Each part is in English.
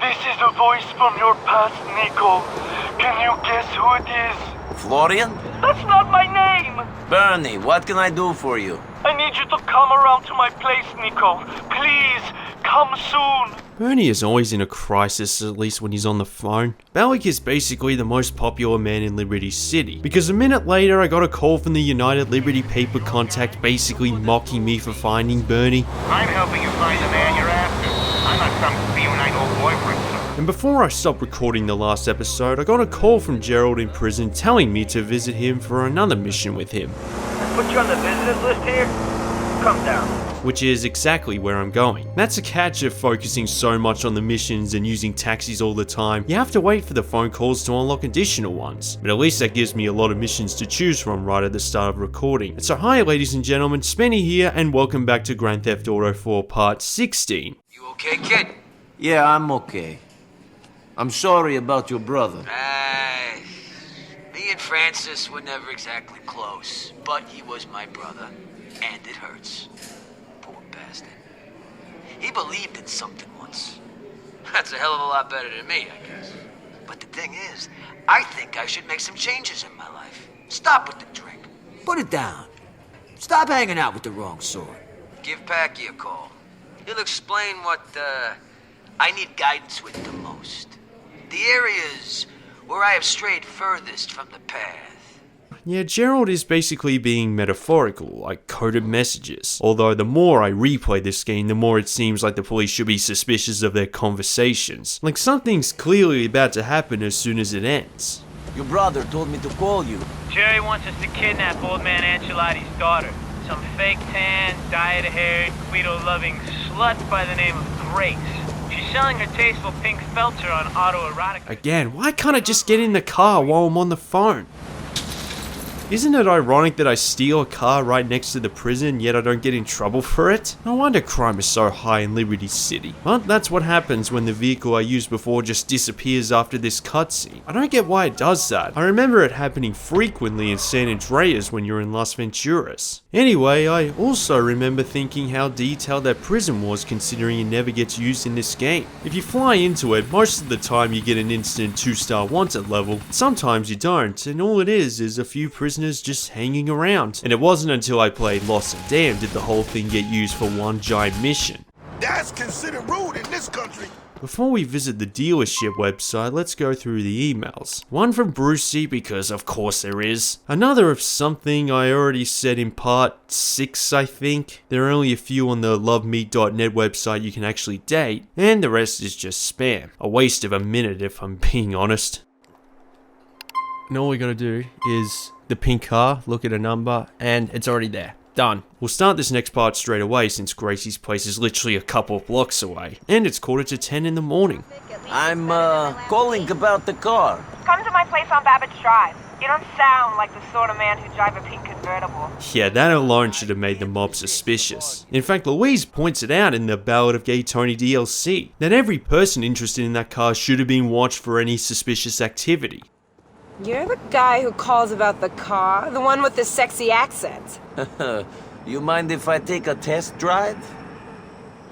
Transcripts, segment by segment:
This is a voice from your past, Nico. Can you guess who it is? Florian? That's not my name! Bernie, what can I do for you? I need you to come around to my place, Nico. Please, come soon. Bernie is always in a crisis, at least when he's on the phone. Balak is basically the most popular man in Liberty City, because a minute later I got a call from the United Liberty paper contact basically mocking me for finding Bernie. I'm helping you find the man you're after. I'm not some feline old boyfriend, sir. And before I stopped recording the last episode, I got a call from Gerald in prison telling me to visit him for another mission with him. Put you on the visitors list here? Come down. Which is exactly where I'm going. That's a catch of focusing so much on the missions and using taxis all the time. You have to wait for the phone calls to unlock additional ones, but at least that gives me a lot of missions to choose from right at the start of recording. And so hi ladies and gentlemen, Spenny here, and welcome back to Grand Theft Auto 4 Part 16. You okay, kid? Yeah, I'm okay. I'm sorry about your brother. Me and Francis were never exactly close, but he was my brother, and it hurts. Poor bastard. He believed in something once. That's a hell of a lot better than me, I guess. But the thing is, I think I should make some changes in my life. Stop with the drink. Put it down. Stop hanging out with the wrong sort. Give Packy a call. He'll explain what, I need guidance with the most. The areas where I have strayed furthest from the path. Yeah, Gerald is basically being metaphorical, like coded messages. Although the more I replay this game, the more it seems like the police should be suspicious of their conversations. Like something's clearly about to happen as soon as it ends. Your brother told me to call you. Jerry wants us to kidnap old man Ancelotti's daughter. Some fake tan, dyed-haired, Guido-loving slut by the name of Grace. She's selling her tasteful pink felter on autoerotic. Again, why can't I just get in the car while I'm on the phone? Isn't it ironic that I steal a car right next to the prison, yet I don't get in trouble for it? No wonder crime is so high in Liberty City. But that's what happens when the vehicle I used before just disappears after this cutscene. I don't get why it does that. I remember it happening frequently in San Andreas when you're in Las Venturas. Anyway, I also remember thinking how detailed that prison was, considering it never gets used in this game. If you fly into it, most of the time you get an instant 2-star wanted level. Sometimes you don't, and all it is a few prisoners just hanging around. And it wasn't until I played Lost and Damned did the whole thing get used for one giant mission. That's considered rude in this country. Before we visit the dealership website, let's go through the emails. One from Brucey, because of course there is. Another of something I already said in part 6, I think. There are only a few on the lovemeat.net website you can actually date, and the rest is just spam. A waste of a minute if I'm being honest. And all we gotta do is the pink car, look at a number, and it's already there. Done. We'll start this next part straight away since Gracie's place is literally a couple of blocks away. And it's 9:45 in the morning. I'm, calling about the car. Come to my place on Babbage Drive. You don't sound like the sort of man who'd drive a pink convertible. Yeah, that alone should have made the mob suspicious. In fact, Louise points it out in the Ballad of Gay Tony DLC, that every person interested in that car should have been watched for any suspicious activity. You're the guy who calls about the car, the one with the sexy accent. You mind if I take a test drive?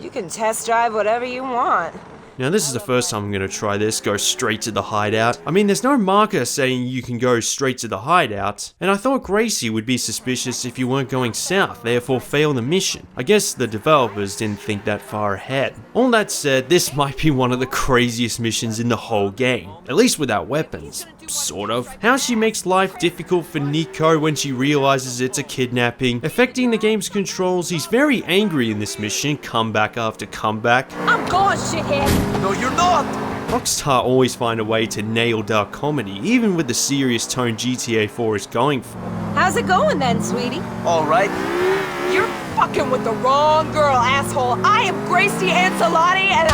You can test drive whatever you want. Now this is the first time I'm going to try this, go straight to the hideout. I mean, there's no marker saying you can go straight to the hideout, and I thought Gracie would be suspicious if you weren't going south, therefore fail the mission. I guess the developers didn't think that far ahead. All that said, this might be one of the craziest missions in the whole game, at least without weapons. Sort of. How she makes life difficult for Nico when she realizes it's a kidnapping. Affecting the game's controls, he's very angry in this mission, comeback after comeback. I'm gone, shithead! No, you're not! Rockstar always find a way to nail dark comedy, even with the serious tone GTA 4 is going for. How's it going then, sweetie? Alright. You're fucking with the wrong girl, asshole! I am Gracie Ancelotti, and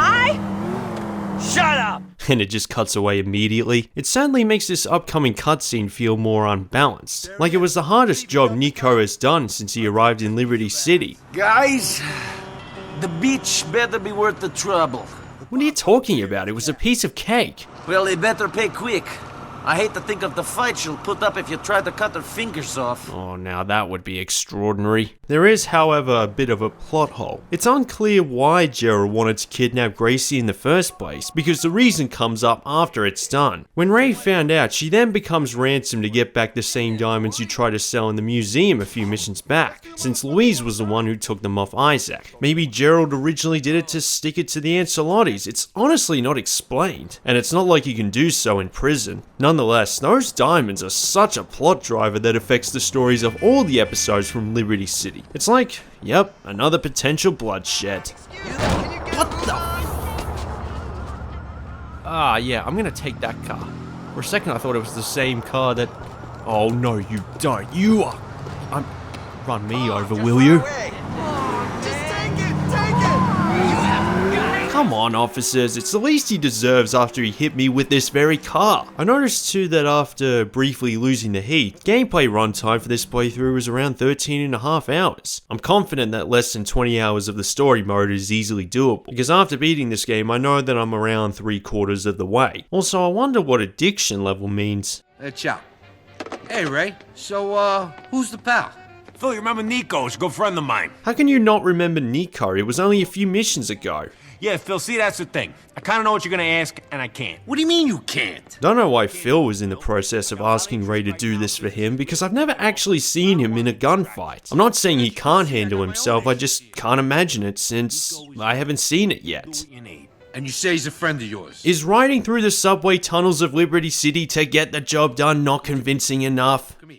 Shut up! And it just cuts away immediately. It certainly makes this upcoming cutscene feel more unbalanced. Like it was the hardest job Nico has done since he arrived in Liberty City. Guys, the beach better be worth the trouble. What are you talking about? It was a piece of cake. Well, they better pay quick. I hate to think of the fight she'll put up if you try to cut her fingers off. Oh, now that would be extraordinary. There is, however, a bit of a plot hole. It's unclear why Gerald wanted to kidnap Gracie in the first place, because the reason comes up after it's done. When Ray found out, she then becomes ransom to get back the same diamonds you tried to sell in the museum a few missions back, since Louise was the one who took them off Isaac. Maybe Gerald originally did it to stick it to the Ancelottis. It's honestly not explained, and it's not like you can do so in prison. Nonetheless, those diamonds are such a plot driver that affects the stories of all the episodes from Liberty City. It's like, yep, another potential bloodshed. What the yeah, I'm gonna take that car. For a second I thought it was the same car that... Oh no, you don't. You are... Run me over, will you? Come on, officers, it's the least he deserves after he hit me with this very car. I noticed too that after briefly losing the heat, gameplay runtime for this playthrough was around 13.5 hours. I'm confident that less than 20 hours of the story mode is easily doable, because after beating this game I know that I'm around 3/4 of the way. Also, I wonder what addiction level means. Hey, Chow. Hey, Ray. So, who's the pal? Phil, you remember Nico? He's a good friend of mine. How can you not remember Nico? It was only a few missions ago. Yeah, Phil, see, that's the thing. I kind of know what you're going to ask, and I can't. What do you mean you can't? Don't know why Phil was in the process of asking Ray to do this for him, because I've never actually seen him in a gunfight. I'm not saying he can't handle himself, I just can't imagine it since I haven't seen it yet. And you say he's a friend of yours? Is riding through the subway tunnels of Liberty City to get the job done not convincing enough? Come here.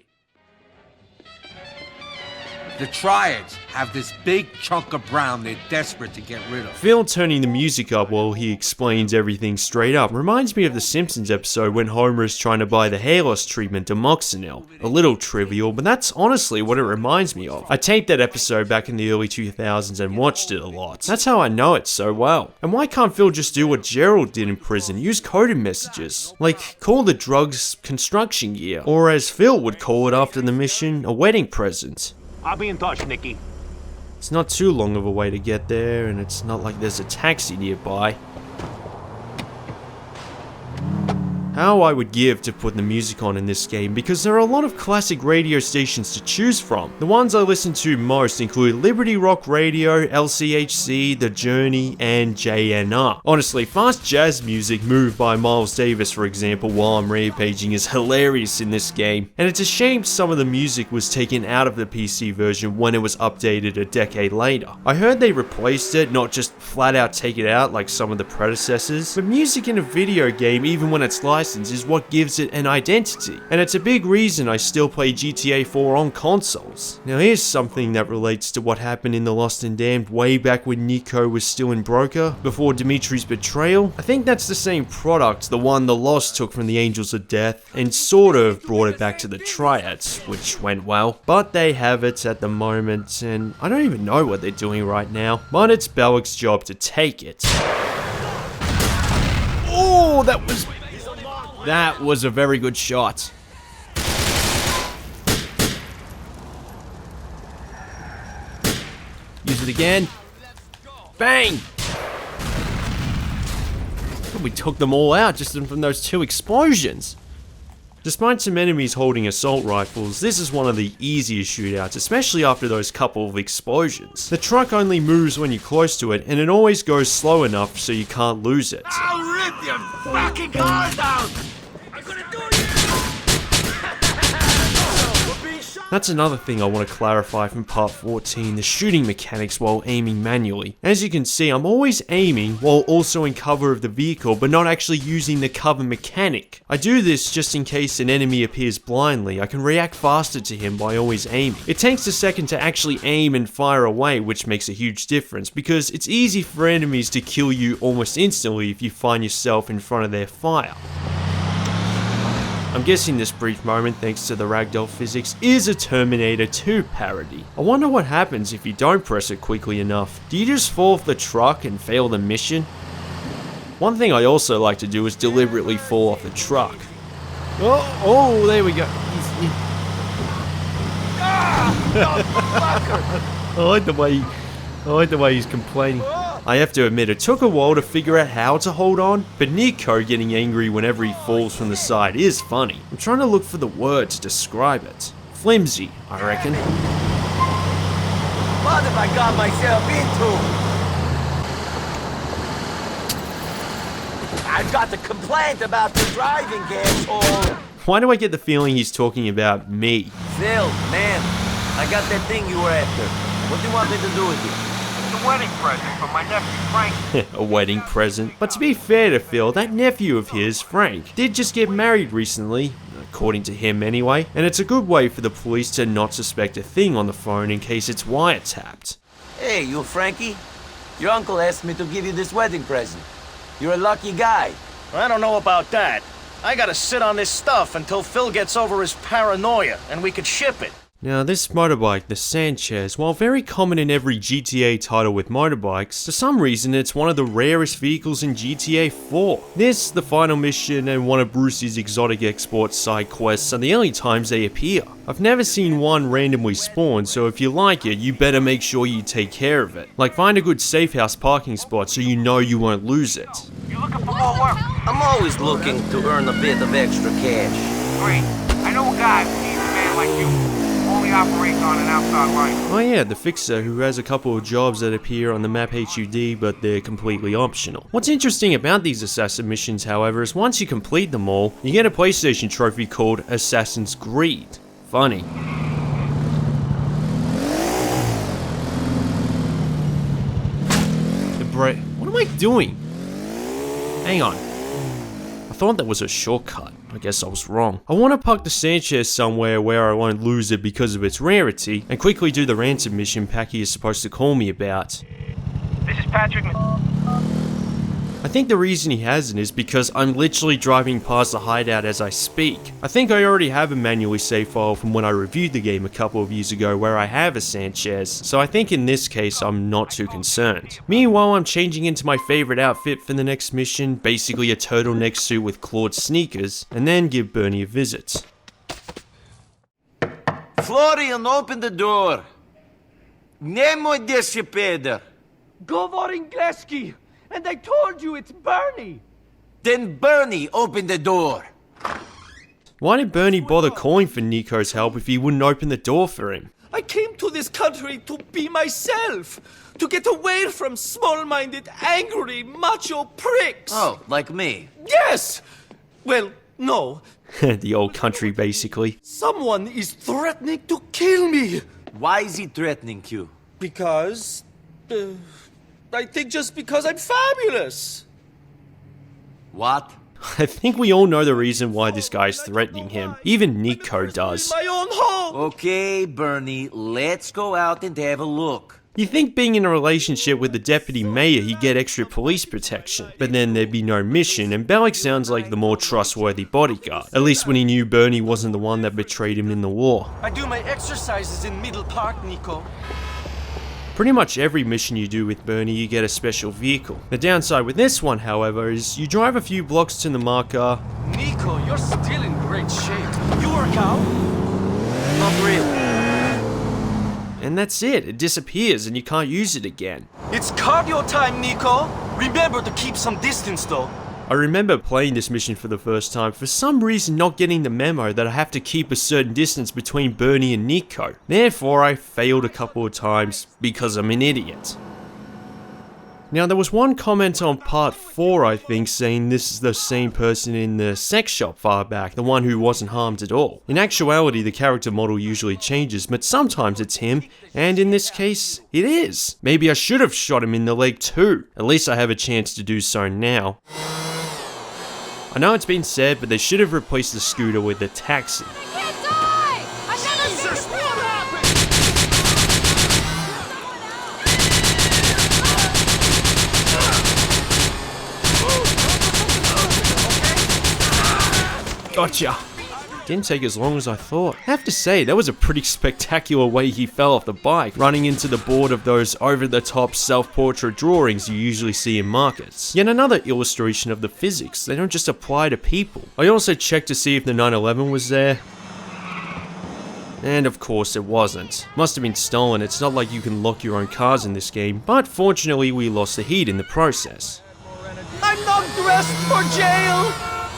The Triads have this big chunk of brown they're desperate to get rid of. Phil turning the music up while he explains everything straight up reminds me of the Simpsons episode when Homer is trying to buy the hair loss treatment amoxicillin. A little trivial, but that's honestly what it reminds me of. I taped that episode back in the early 2000s and watched it a lot. That's how I know it so well. And why can't Phil just do what Gerald did in prison? Use coded messages. Like, call the drugs construction gear. Or as Phil would call it after the mission, a wedding present. I'll be in touch, Nicky. It's not too long of a way to get there, and it's not like there's a taxi nearby. How I would give to put the music on in this game, because there are a lot of classic radio stations to choose from. The ones I listen to most include Liberty Rock Radio, LCHC, The Journey, and JNR. Honestly, fast jazz music moved by Miles Davis, for example, while I'm rampaging is hilarious in this game. And it's a shame some of the music was taken out of the PC version when it was updated a decade later. I heard they replaced it, not just flat out take it out like some of the predecessors, but music in a video game, even when it's licensed, is what gives it an identity, and it's a big reason I still play GTA 4 on consoles. Now here's something that relates to what happened in The Lost and Damned way back when Nico was still in Broker, before Dimitri's betrayal. I think that's the same product, the one The Lost took from the Angels of Death, and sort of brought it back to the Triads, which went well. But they have it at the moment, and I don't even know what they're doing right now, but it's Bellick's job to take it. Oh, that was a very good shot. Use it again. Bang! We took them all out just from those 2 explosions. Despite some enemies holding assault rifles, this is one of the easiest shootouts, especially after those couple of explosions. The truck only moves when you're close to it, and it always goes slow enough so you can't lose it. I'll rip your fucking car down! I'm gonna do it! That's another thing I want to clarify from part 14, the shooting mechanics while aiming manually. As you can see, I'm always aiming while also in cover of the vehicle, but not actually using the cover mechanic. I do this just in case an enemy appears blindly. I can react faster to him by always aiming. It takes a second to actually aim and fire away, which makes a huge difference, because it's easy for enemies to kill you almost instantly if you find yourself in front of their fire. I'm guessing this brief moment, thanks to the ragdoll physics, is a Terminator 2 parody. I wonder what happens if you don't press it quickly enough. Do you just fall off the truck and fail the mission? One thing I also like to do is deliberately fall off the truck. Oh, there we go. I like the way he's complaining. I have to admit, it took a while to figure out how to hold on, but Nico getting angry whenever he falls from the side is funny. I'm trying to look for the word to describe it. Flimsy, I reckon. What have I got myself into? I've got the complaint about your driving, asshole. Why do I get the feeling he's talking about me? Phil, man, I got that thing you were after. What do you want me to do with it? It's a wedding present from my nephew, Frank. A wedding present. But to be fair to Phil, that nephew of his, Frank, did just get married recently. According to him anyway, and it's a good way for the police to not suspect a thing on the phone in case it's wiretapped. Hey, you Frankie. Your uncle asked me to give you this wedding present. You're a lucky guy. I don't know about that. I gotta sit on this stuff until Phil gets over his paranoia, and we could ship it. Now this motorbike, the Sanchez, while very common in every GTA title with motorbikes, for some reason it's one of the rarest vehicles in GTA 4. This, the final mission, and one of Bruce's exotic export side quests are the only times they appear. I've never seen one randomly spawn, so if you like it, you better make sure you take care of it. Like find a good safe house parking spot so you know you won't lose it. You looking for more work? I'm always looking to earn a bit of extra cash. Great. I know a guy who needs a man like you. Only operates on an outside line. Oh yeah, the Fixer, who has a couple of jobs that appear on the map HUD, but they're completely optional. What's interesting about these assassin missions, however, is once you complete them all, you get a PlayStation trophy called Assassin's Greed. Funny. What am I doing? Hang on. I thought that was a shortcut. I guess I was wrong. I want to park the Sanchez somewhere where I won't lose it because of its rarity, and quickly do the ransom mission Packy is supposed to call me about. This is Patrick. I think the reason he hasn't is because I'm literally driving past the hideout as I speak. I think I already have a manually save file from when I reviewed the game a couple of years ago where I have a Sanchez, so I think in this case I'm not too concerned. Meanwhile, I'm changing into my favorite outfit for the next mission, basically a turtleneck suit with clawed sneakers, and then give Bernie a visit. Florian, open the door. Nemo desce Peder. Govor Ingleski! And I told you it's Bernie! Then Bernie, open the door! Why did Bernie bother calling for Nico's help if he wouldn't open the door for him? I came to this country to be myself! To get away from small-minded, angry, macho pricks! Oh, like me? Yes! Well, no. The old country, basically. Someone is threatening to kill me! Why is he threatening you? Because... I think just because I'm fabulous. What? I think we all know the reason why this guy's threatening him. Even Nico does. My own home. Okay, Bernie, let's go out and have a look. You think being in a relationship with the deputy mayor he'd get extra police protection, but then there'd be no mission, and Bellic sounds like the more trustworthy bodyguard. At least when he knew Bernie wasn't the one that betrayed him in the war. I do my exercises in Middle Park, Nico. Pretty much every mission you do with Bernie, you get a special vehicle. The downside with this one, however, is you drive a few blocks to the marker. Nico, you're still in great shape. You work out? Not really. And that's it. It disappears and you can't use it again. It's cardio time, Nico. Remember to keep some distance, though. I remember playing this mission for the first time, for some reason not getting the memo that I have to keep a certain distance between Bernie and Nico. Therefore, I failed a couple of times because I'm an idiot. Now, there was one comment on part 4, I think, saying this is the same person in the sex shop far back, the one who wasn't harmed at all. In actuality, the character model usually changes, but sometimes it's him, and in this case, it is. Maybe I should have shot him in the leg too. At least I have a chance to do so now. I know it's been said, but they should have replaced the scooter with the taxi. I can't die! I've never Jesus, seen what happened? Gotcha! Didn't take as long as I thought. I have to say, that was a pretty spectacular way he fell off the bike, running into the board of those over-the-top self-portrait drawings you usually see in markets. Yet another illustration of the physics, they don't just apply to people. I also checked to see if the 911 was there. And of course it wasn't. Must have been stolen. It's not like you can lock your own cars in this game, but fortunately we lost the heat in the process. I'm not dressed for jail!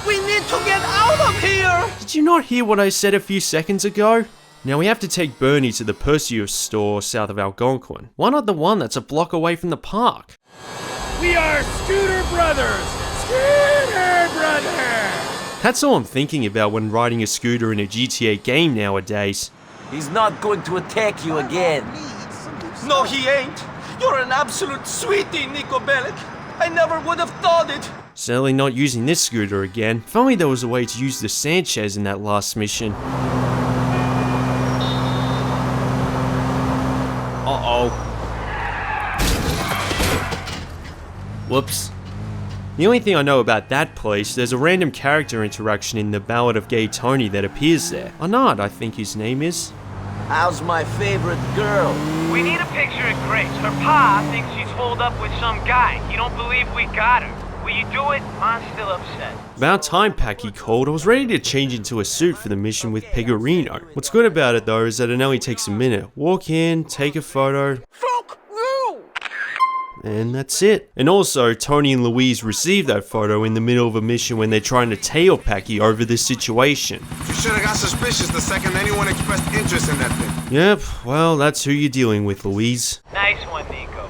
We need to get out of here! Did you not hear what I said a few seconds ago? Now we have to take Bernie to the Perseus store south of Algonquin. Why not the one that's a block away from the park? We are Scooter Brothers! Scooter Brothers! That's all I'm thinking about when riding a scooter in a GTA game nowadays. He's not going to attack you again. No, he ain't. You're an absolute sweetie, Nico Bellic. I never would have thought it. Certainly not using this scooter again. If only there was a way to use the Sanchez in that last mission. Uh-oh. Whoops. The only thing I know about that place, there's a random character interaction in the Ballad of Gay Tony that appears there. Arnaud, I think his name is. How's my favorite girl? We need a picture of Grace. Her pa thinks she's holed up with some guy. You don't believe we got her. Will you do it? Mom's still upset. About time Packy called. I was ready to change into a suit for the mission with Pegorino. What's good about it though is that it only takes a minute. Walk in, take a photo. Fuck you! And that's it. And also, Tony and Louise received that photo in the middle of a mission when they're trying to tail Packy over this situation. You should have got suspicious the second anyone expressed interest in that thing. Yep, well, that's who you're dealing with, Louise. Nice one, Nico.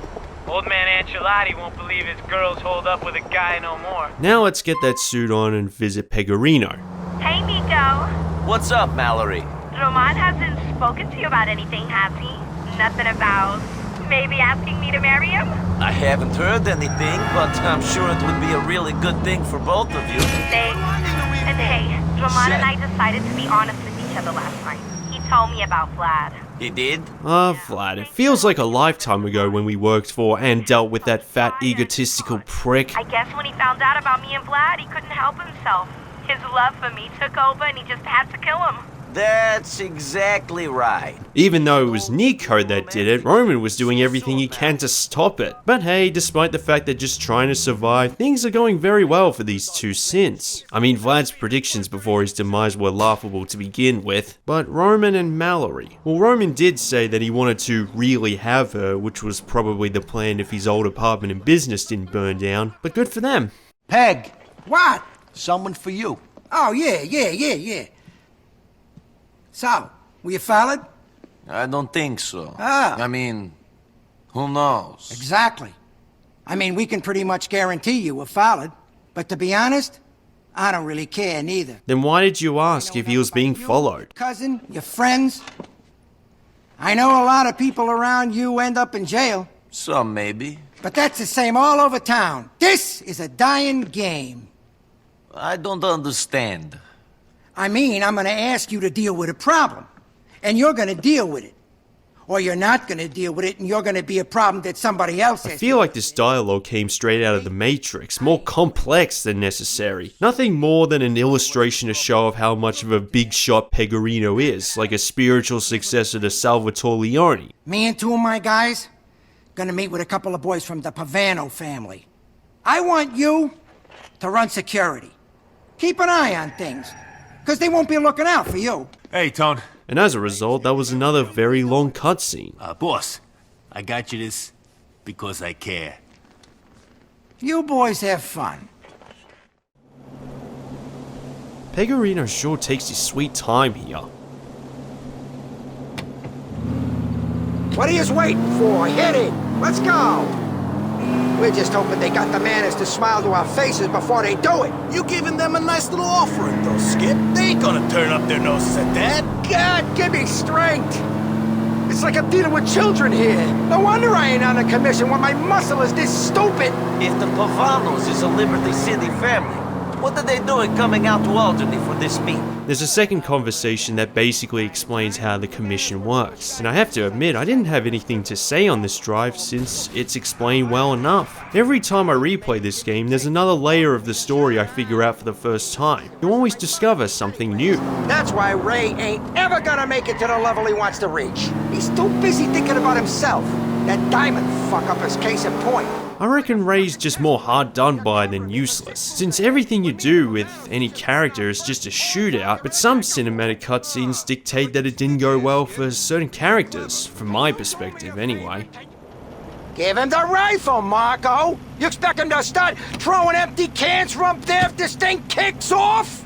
Old man Ancelotti won't believe his girl's holed up with a guy no more. Now let's get that suit on and visit Pegorino. Hey, Nico. What's up, Mallory? Roman hasn't spoken to you about anything, has he? Nothing about maybe asking me to marry him? I haven't heard anything, but I'm sure it would be a really good thing for both of you. Thanks. And hey, Roman and I decided to be honest with each other last night. He told me about Vlad. He did? Vlad, it feels like a lifetime ago when we worked for and dealt with that fat egotistical prick. I guess when he found out about me and Vlad, he couldn't help himself. His love for me took over and he just had to kill him. That's exactly right. Even though it was Nico that did it, Roman was doing everything he can to stop it. But hey, despite the fact they're just trying to survive, things are going very well for these two synths. I mean, Vlad's predictions before his demise were laughable to begin with. But Roman and Mallory. Well, Roman did say that he wanted to really have her, which was probably the plan if his old apartment and business didn't burn down. But good for them. Peg. What? Someone for you. Oh, yeah. So, were you followed? I don't think so. Ah. I mean, who knows? Exactly. I mean, we can pretty much guarantee you were followed. But to be honest, I don't really care neither. Then why did you ask if he was being followed? Cousin, your friends. I know a lot of people around you end up in jail. Some maybe. But that's the same all over town. This is a dying game. I don't understand. I mean, I'm gonna ask you to deal with a problem. And you're gonna deal with it. Or you're not gonna deal with it and you're gonna be a problem that somebody else has. I feel like this dialogue came straight out of the Matrix, more complex than necessary. Nothing more than an illustration to show of how much of a big shot Pegorino is, like a spiritual successor to Salvatore Leone. Me and two of my guys gonna meet with a couple of boys from the Pavano family. I want you to run security. Keep an eye on things. Because they won't be looking out for you. Hey, Tone. And as a result, that was another very long cutscene. Boss, I got you this because I care. You boys have fun. Pegorino sure takes his sweet time here. What are you waiting for? Hit it! Let's go! We're just hoping they got the manners to smile to our faces before they do it. You giving them a nice little offering, though, Skip. They ain't gonna turn up their noses at that. God, give me strength! It's like I'm dealing with children here. No wonder I ain't on a commission when my muscle is this stupid. If the Pavanos is a Liberty City family, what are they doing coming out to Albany for this meet? There's a second conversation that basically explains how the commission works. And I have to admit, I didn't have anything to say on this drive since it's explained well enough. Every time I replay this game, there's another layer of the story I figure out for the first time. You always discover something new. That's why Ray ain't ever gonna make it to the level he wants to reach. He's too busy thinking about himself. That diamond fuck-up is case in point. I reckon Ray's just more hard done by than useless, since everything you do with any character is just a shootout, but some cinematic cutscenes dictate that it didn't go well for certain characters, from my perspective anyway. Give him the rifle, Marco! You expect him to start throwing empty cans from up there if this thing kicks off?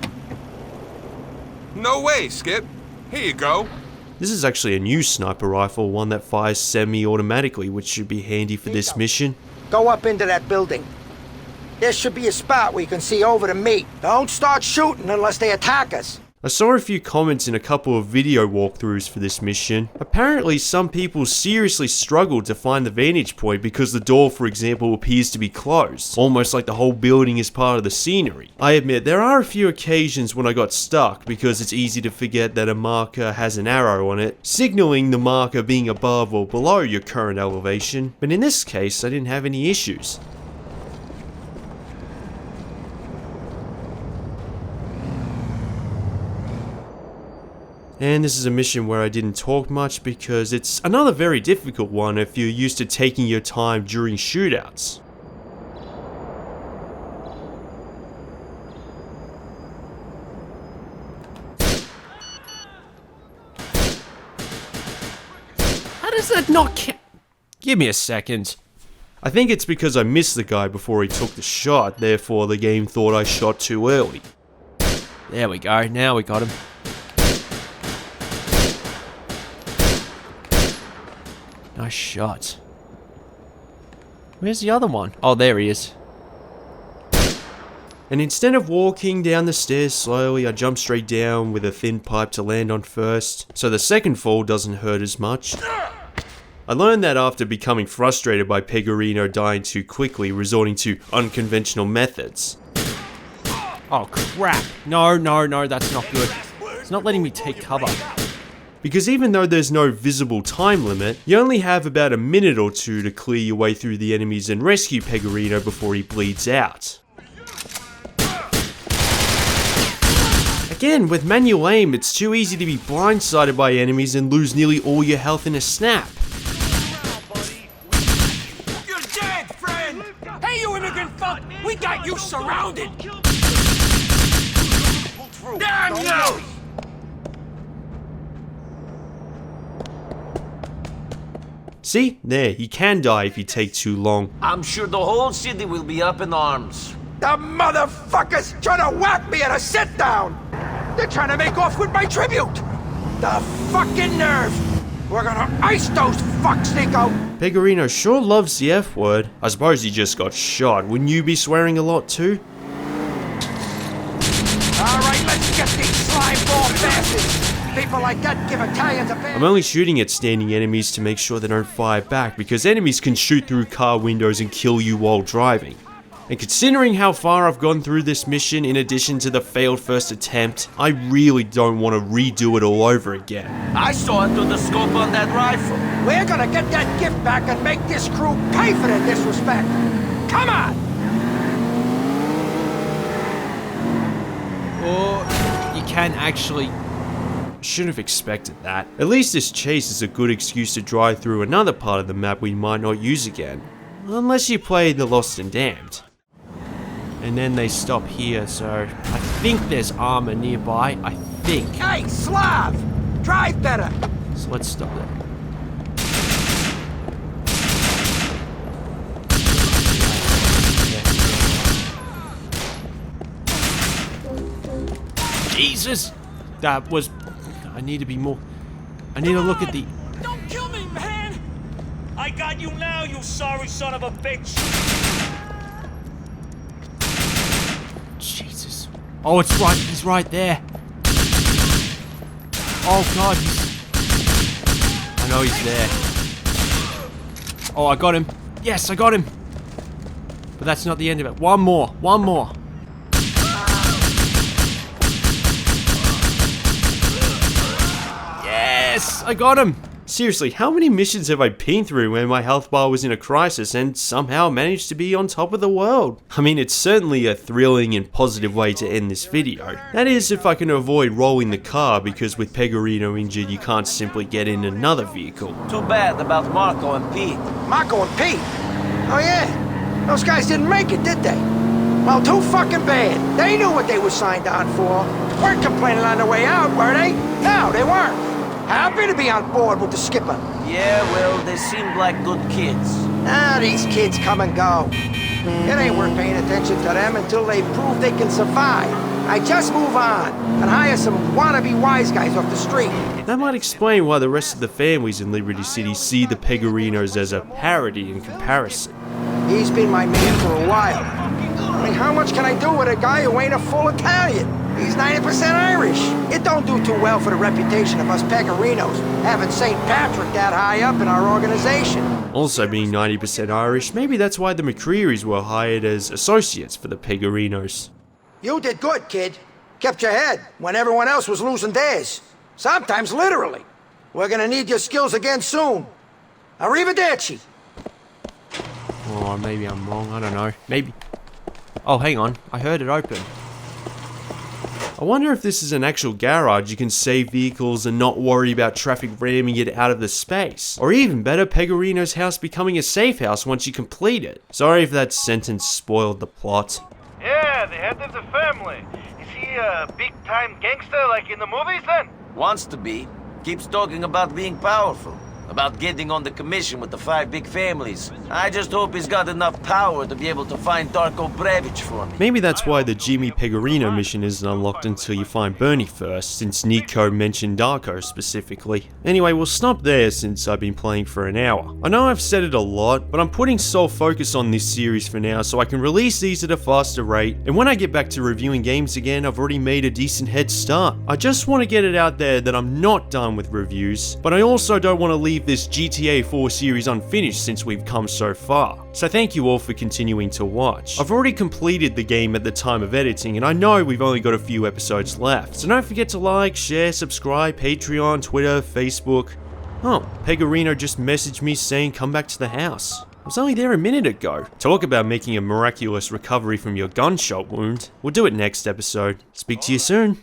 No way, Skip. Here you go. This is actually a new sniper rifle, one that fires semi-automatically, which should be handy for this mission. Go up into that building. There should be a spot where you can see over the meat. Don't start shooting unless they attack us. I saw a few comments in a couple of video walkthroughs for this mission. Apparently some people seriously struggled to find the vantage point because the door, for example, appears to be closed, almost like the whole building is part of the scenery. I admit there are a few occasions when I got stuck because it's easy to forget that a marker has an arrow on it, signaling the marker being above or below your current elevation, but in this case I didn't have any issues. And this is a mission where I didn't talk much because it's another very difficult one if you're used to taking your time during shootouts. How does that not count? Give me a second. I think it's because I missed the guy before he took the shot, therefore the game thought I shot too early. There we go, now we got him. Nice shot. Where's the other one? Oh, there he is. And instead of walking down the stairs slowly, I jump straight down with a thin pipe to land on first, so the second fall doesn't hurt as much. I learned that after becoming frustrated by Pegorino dying too quickly, resorting to unconventional methods. Oh crap. No, that's not good. It's not letting me take cover. Because even though there's no visible time limit, you only have about a minute or two to clear your way through the enemies and rescue Pegorino before he bleeds out. Again, with manual aim, it's too easy to be blindsided by enemies and lose nearly all your health in a snap. You're dead, friend! Hey, you immigrant fuck! We got you surrounded! Damn you! See? There, you can die if you take too long. I'm sure the whole city will be up in arms. The motherfuckers trying to whack me at a sit-down! They're trying to make off with my tribute! The fucking nerve! We're gonna ice those fucks, Nico! Pegorino sure loves the F word. I suppose he just got shot. Wouldn't you be swearing a lot too? Alright, let's get these slime ball bastards! People like that give Italians a bad... I'm only shooting at standing enemies to make sure they don't fire back, because enemies can shoot through car windows and kill you while driving. And considering how far I've gone through this mission in addition to the failed first attempt, I really don't want to redo it all over again. I saw it through the scope on that rifle. We're gonna get that gift back and make this crew pay for their disrespect. Come on! Or you can actually... Should have expected that. At least this chase is a good excuse to drive through another part of the map we might not use again. Unless you play The Lost and Damned. And then they stop here, so I think there's armor nearby. I think. Hey, Slav! Drive better! So let's stop there. Jesus! That was... I need to be more... I need to look at the... Don't kill me, man! I got you now, you sorry son of a bitch! Jesus. Oh, it's right. He's right there. Oh, God. I know he's there. Oh, I got him. Yes, I got him. But that's not the end of it. One more. One more. Yes, I got him. Seriously, how many missions have I been through when my health bar was in a crisis and somehow managed to be on top of the world? I mean, it's certainly a thrilling and positive way to end this video. That is, if I can avoid rolling the car, because with Pegorino injured, you can't simply get in another vehicle. Too bad about Marco and Pete. Marco and Pete? Oh yeah, Those guys didn't make it, did they? Well, too fucking bad. They knew what they were signed on for. Weren't complaining on the way out, were they? No, they weren't. Happy to be on board with the skipper. Yeah, well, they seemed like good kids. These kids come and go. It ain't worth paying attention to them until they prove they can survive. I just move on and hire some wannabe wise guys off the street. That might explain why the rest of the families in Liberty City see the Pegorinos as a parody in comparison. He's been my man for a while. I mean, how much can I do with a guy who ain't a full Italian? He's 90% Irish. It don't do too well for the reputation of us Pegorinos, having St. Patrick that high up in our organization. Also being 90% Irish, maybe that's why the McCrearys were hired as associates for the Pegorinos. You did good, kid. Kept your head when everyone else was losing theirs. Sometimes literally. We're gonna need your skills again soon. Arrivederci. Oh, maybe I'm wrong, I don't know. Maybe. Oh, hang on, I heard it open. I wonder if this is an actual garage you can save vehicles and not worry about traffic ramming it out of the space. Or even better, Pegorino's house becoming a safe house once you complete it. Sorry if that sentence spoiled the plot. Yeah, the head of the family. Is he a big-time gangster like in the movies then? Wants to be. Keeps talking about being powerful. About getting on the commission with the 5 big families. I just hope he's got enough power to be able to find Darko Brevich for me. Maybe that's why the Jimmy Pegorino mission isn't unlocked until you find Bernie first, since Nico mentioned Darko specifically. Anyway, we'll stop there since I've been playing for an hour. I know I've said it a lot, but I'm putting sole focus on this series for now so I can release these at a faster rate, and when I get back to reviewing games again, I've already made a decent head start. I just want to get it out there that I'm not done with reviews, but I also don't want to leave this GTA 4 series unfinished since we've come so far. So thank you all for continuing to watch. I've already completed the game at the time of editing, and I know we've only got a few episodes left, so don't forget to like, share, subscribe, Patreon, Twitter, Facebook. Oh, Pegorino just messaged me saying come back to the house. I was only there a minute ago. Talk about making a miraculous recovery from your gunshot wound. We'll do it next episode. Speak to you soon.